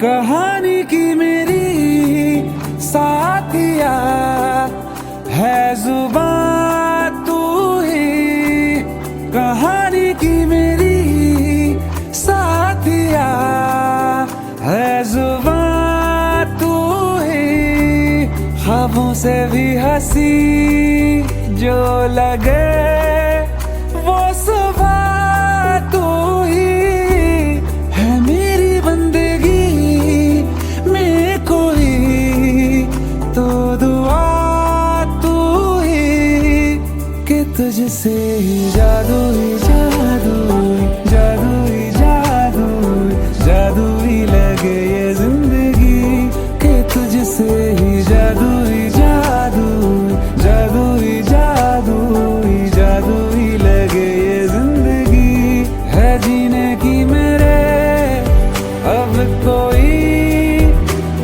कहानी की मेरी साथिया है जुबान तू ही। कहानी की मेरी साथिया है जुबान तू ही। ख्वाबों से भी हंसी जो लगे वो सुबह तू ही है। मेरी बंदगी में कोई तो दुआ तू ही कि तुझसे ही जादू ही जादू जादू ही जादू जादू ही लगे ये जिंदगी कि तुझसे ही जादू ही जादू जादू ही जादू जादू ही लगे ये जिंदगी है जीने की मेरे अब कोई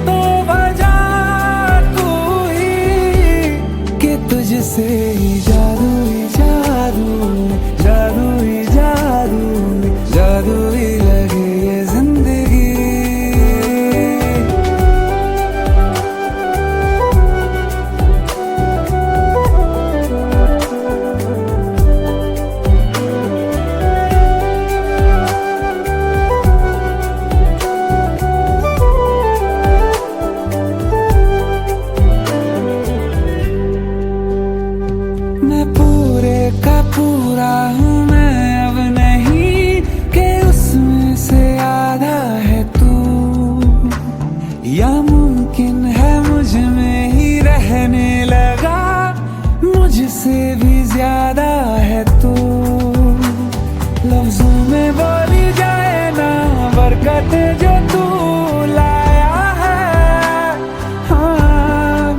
तो वजह तू ही कि तुझसे ही जादू ही जादू जादू ही जादू जादू ही लगे ये जिंदगी। मैं पूरे का पूरा हूँ मैं अब नहीं कि उसमें से आधा है तू। या मुमकिन है मुझ में ही रहने लगा मुझसे भी ज्यादा है तू। लफ्जों में बोली जाए ना बरकत जो तू लाया है। हाँ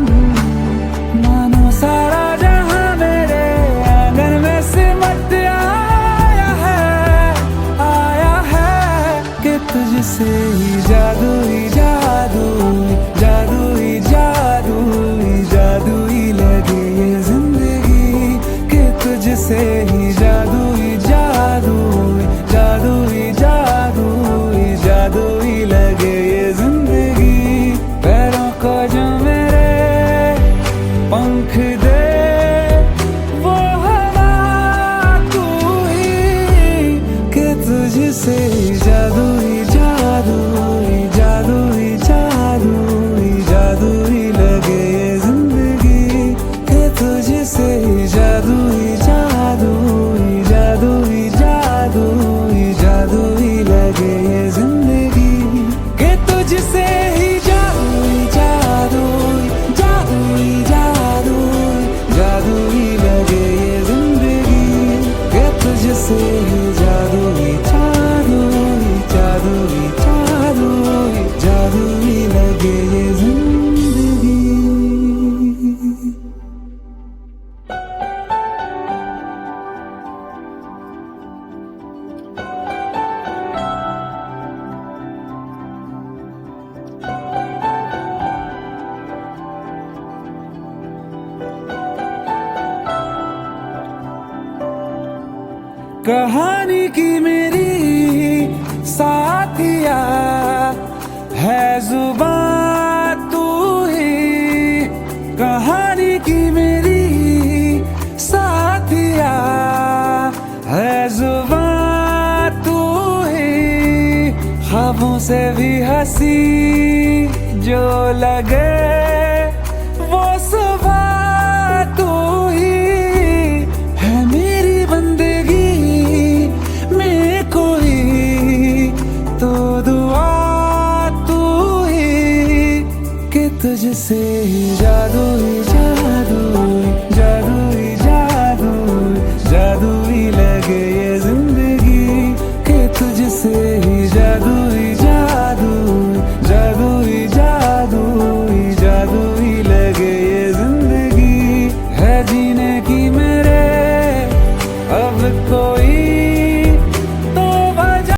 मानो सारा तुझसे ही जादू ही जादू जादू ही जादू जादू ही लगे ये जिंदगी कि तुझसे ही जादू ही जादू जादू ही जादू जादू ही लगे ये जिंदगी। पैरों को जो मेरे पंख दे वो हवा तू ही कि तुझसे ही जादू जादू जादू जादू जादू ही लगे ये जिंदगी कि तुझसे ही जादू जादू जादू जादू जादू ही लगे ये जिंदगी कि तुझसे ही जादू जादू जादू जादू जादू ही लगे ये जिंदगी कि तुझसे ही जादू जादू जादू जादू जादू ही लगे ये जिंदगी। कहानी की मेरी साथिया है जुबान तू ही। कहानी की मेरी साथिया है जुबान तू ही। ख्वाबों से भी हंसी जो लगे वो सुबह तू ही है। मेरी बंदगी में कोई तो दुआ तू ही कि तुझसे ही जादू